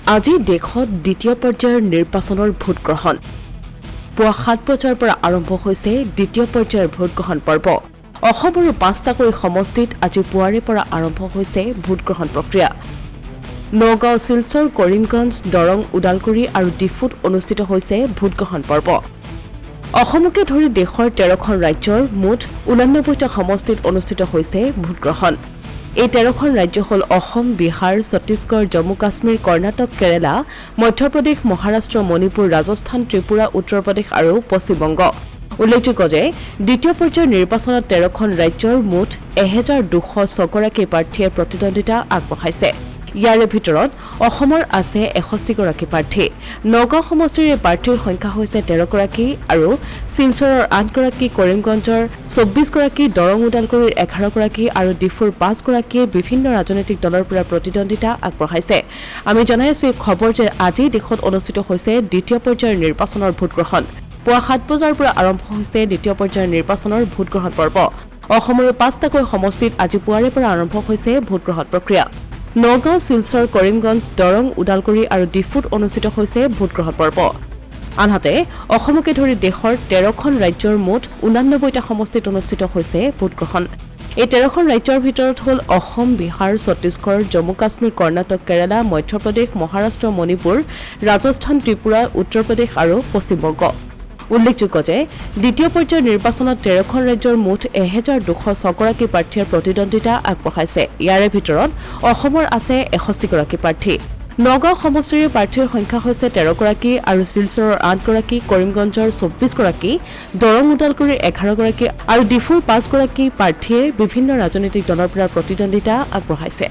আজি দেশত দ্বিতীয় পৰ্যায়ৰ নিৰ্বাচনৰ ভোটগ্ৰহণ পুৱা ৭ বজাৰ পৰা আৰম্ভ হৈছে দ্বিতীয় পৰ্যায়ৰ ভোটগ্ৰহণ পৰ্ব অসমৰো ৫টাকৈ সমষ্টিত আজি পুৱাৰে পৰা আৰম্ভ হৈছে ভোটগ্ৰহণ প্ৰক্ৰিয়া নগাঁও শিলচৰ কৰিমগঞ্জ দৰং ওদালগুৰি আৰু ডিফুত অনুষ্ঠিত হৈছে ভোটগ্ৰহণ পৰ্ব অসমকে ধৰি দেশৰ ১৩খন ৰাজ্যৰ মুঠ ৮৯টা সমষ্টিত অনুষ্ঠিত হৈছে ভোটগ্ৰহণ এই ১৩খন ৰাজ্য হল অসম বিহাৰ ছত্তীশগড় জম্মু কাশ্মীৰ কৰ্ণাটক কেৰালা মধ্যপ্ৰদেশ মহাৰাষ্ট্ৰ মণিপুৰ ৰাজস্থান ত্ৰিপুৰা উত্তৰ প্ৰদেশ আৰু পশ্চিমবংগ উল্লেখযোগ্য যে দ্বিতীয় পৰ্যায়ৰ নিৰ্বাচনত ১৩খন ৰাজ্যৰ মুঠ ১,২০৬গৰাকী প্ৰাৰ্থীয়ে প্ৰতিদ্বন্দ্বিতা আগবঢ়াইছে ইয়াৰে ভিতৰত অসমৰ আছে ৬১গৰাকী প্ৰাৰ্থী নগাঁও সমষ্টিৰ প্ৰাৰ্থীৰ সংখ্যা হৈছে ১৩গৰাকী আৰু শিলচৰৰ ৮গৰাকী কৰিমগঞ্জৰ ২৪গৰাকী দৰং ওদালগুৰিৰ ১১গৰাকী আৰু ডিফুৰ ৫গৰাকীয়ে বিভিন্ন ৰাজনৈতিক দলৰ পৰা প্ৰতিদ্বন্দ্বিতা আগবঢ়াইছে আমি জনাই আছো এই খবৰ যে আজি দেশত অনুষ্ঠিত হৈছে দ্বিতীয় পৰ্যায়ৰ নিৰ্বাচনৰ ভোটগ্ৰহণ পুৱা ৭ বজাৰ পৰা আৰম্ভ হৈছে দ্বিতীয় পৰ্যায়ৰ নিৰ্বাচনৰ ভোটগ্ৰহণ পৰ্ব অসমৰ ৫টাকৈ সমষ্টিত আজি পুৱাৰে পৰা আৰম্ভ হৈছে ভোটগ্ৰহণ প্ৰক্ৰিয়া নগাঁও শিলচৰ কৰিমগঞ্জ দৰং ওদালগুৰি আৰু ডিফুত অনুষ্ঠিত হৈছে ভোটগ্ৰহণ পৰ্ব আনহাতে অসমকে ধৰি দেশৰ ১৩খন ৰাজ্যৰ মুঠ ৮৯টা সমষ্টিত অনুষ্ঠিত হৈছে ভোটগ্ৰহণ এই ১৩খন ৰাজ্যৰ ভিতৰত হল অসম বিহাৰ ছত্তীশগড় জম্মু কাশ্মীৰ কৰ্ণাটক কেৰালা মধ্যপ্ৰদেশ মহাৰাষ্ট্ৰ মণিপুৰ ৰাজস্থান ত্ৰিপুৰা উত্তৰ প্ৰদেশ আৰু পশ্চিমবংগ উল্লেখযোগ্য যে দ্বিতীয় পৰ্যায়ৰ নিৰ্বাচনত ১৩খন ৰাজ্যৰ মুঠ ১,২০৬গৰাকী প্ৰাৰ্থীয়ে প্ৰতিদ্বন্দ্বিতা আগবঢ়াইছে ইয়াৰে ভিতৰত অসমৰ আছে ৬১গৰাকী প্ৰাৰ্থী নগাঁও সমষ্টিৰ প্ৰাৰ্থীৰ সংখ্যা হৈছে ১৩গৰাকী আৰু শিলচৰৰ ৮গৰাকী কৰিমগঞ্জৰ ২৪গৰাকী দৰং ওদালগুৰিৰ ১১গৰাকী আৰু ডিফুৰ ৫গৰাকী প্ৰাৰ্থীয়ে বিভিন্ন ৰাজনৈতিক দলৰ পৰা প্ৰতিদ্বন্দ্বিতা আগবঢ়াইছে